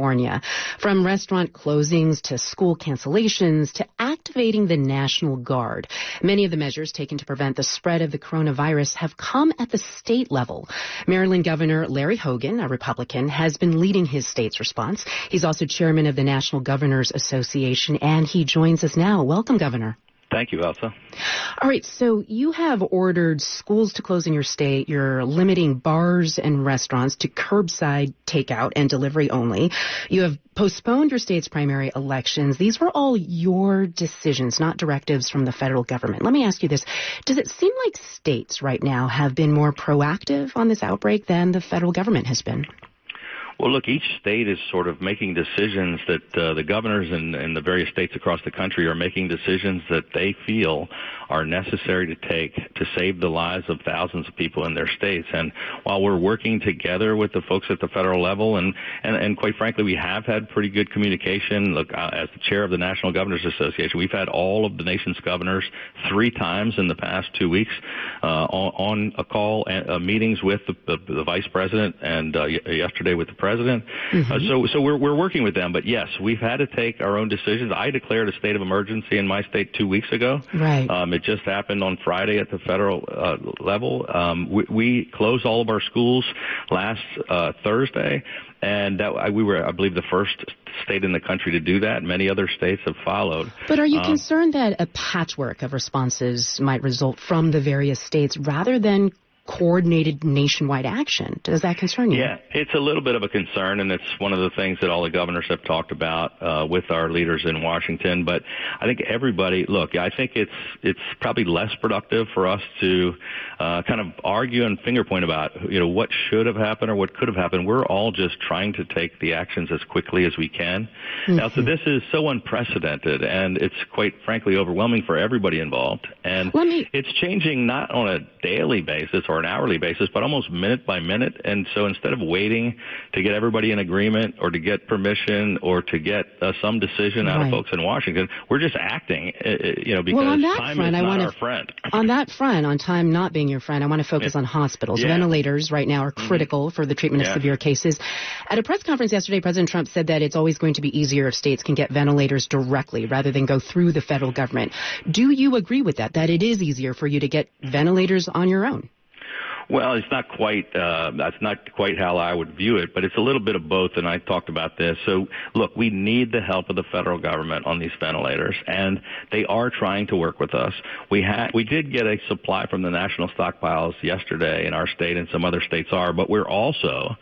California. From restaurant closings to school cancellations to activating the National Guard. Many of the measures taken to prevent the spread of the coronavirus have come at the state level. Maryland Governor Larry Hogan, a Republican, has been leading his state's response. He's also chairman of the National Governors Association, and he joins us now. Welcome, Governor. Thank you, Elsa. All right, so you have ordered schools to close in your state. You're limiting bars and restaurants to curbside takeout and delivery only. You have postponed your state's primary elections. These were all your decisions, not directives from the federal government. Let me ask you this. Does it seem like states right now have been more proactive on this outbreak than the federal government has been? Well, look, each state is sort of making decisions that the governors in the various states across the country are making decisions that they feel are necessary to take to save the lives of thousands of people in their states. And while we're working together with the folks at the federal level, and quite frankly, we have had pretty good communication. Look, as the chair of the National Governors Association, we've had all of the nation's governors 3 times in the past 2 weeks on a call, meetings with the vice president, and yesterday with the president. So we're working with them. But yes, we've had to take our own decisions. I declared a state of emergency in my state 2 weeks ago. Right. It just happened on Friday at the federal level. We closed all of our schools last Thursday. And we were, I believe, the first state in the country to do that. Many other states have followed. But are you concerned that a patchwork of responses might result from the various states rather than coordinated nationwide action? Does that concern you? Yeah, it's a little bit of a concern, and it's one of the things that all the governors have talked about with our leaders in Washington. But I think everybody, look, I think it's probably less productive for us to kind of argue and finger point about, what should have happened or what could have happened. We're all just trying to take the actions as quickly as we can. Now, so this is so unprecedented, and it's quite frankly overwhelming for everybody involved. And it's changing not on a daily basis or an hourly basis, but almost minute by minute. And so instead of waiting to get everybody in agreement or to get permission or to get some decision out of folks in Washington, we're just acting, because time is not our friend. On that front, on time not being your friend, I want to focus on hospitals. Ventilators right now are critical for the treatment of severe cases. At a press conference yesterday, President Trump said that it's always going to be easier if states can get ventilators directly rather than go through the federal government. Do you agree with that it is easier for you to get ventilators on your own? Well, it's not quite, that's not quite how I would view it, but it's a little bit of both, and I talked about this. So, look, we need the help of the federal government on these ventilators, and they are trying to work with us. We did get a supply from the national stockpiles yesterday in our state, and some other states are, but we're also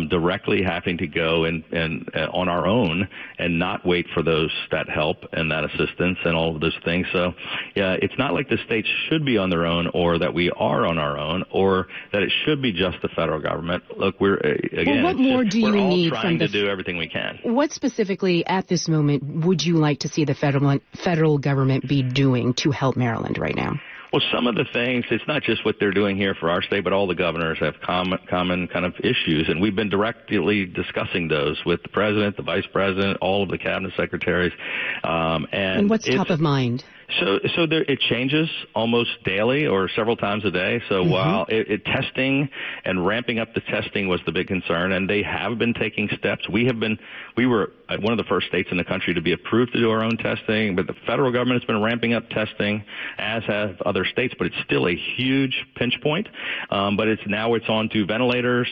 directly having to go and on our own and not wait for that help and that assistance and all of those things. So, yeah, it's not like the states should be on their own or that we are on our own or that it should be just the federal government. Look, we're all trying to do everything we can. What specifically at this moment would you like to see the federal government be doing to help Maryland right now? Well, some of the things, it's not just what they're doing here for our state, but all the governors have common kind of issues, and we've been directly discussing those with the president, the vice president, all of the cabinet secretaries. And what's top of mind? So it changes almost daily or several times a day. So while testing and ramping up the testing was the big concern, and they have been taking steps. We were one of the first states in the country to be approved to do our own testing, but the federal government has been ramping up testing, as have other states, but it's still a huge pinch point. But it's on to ventilators.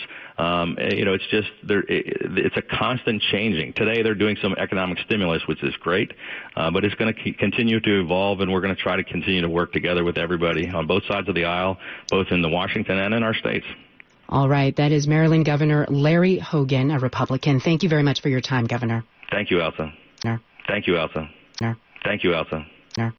It's a constant changing. Today they're doing some economic stimulus, which is great, but it's going to continue to evolve, and we're going to try to continue to work together with everybody on both sides of the aisle, both in the Washington and in our states. All right. That is Maryland Governor Larry Hogan, a Republican. Thank you very much for your time, Governor. Thank you, Elsa. No. Thank you, Elsa. No. Thank you, Elsa.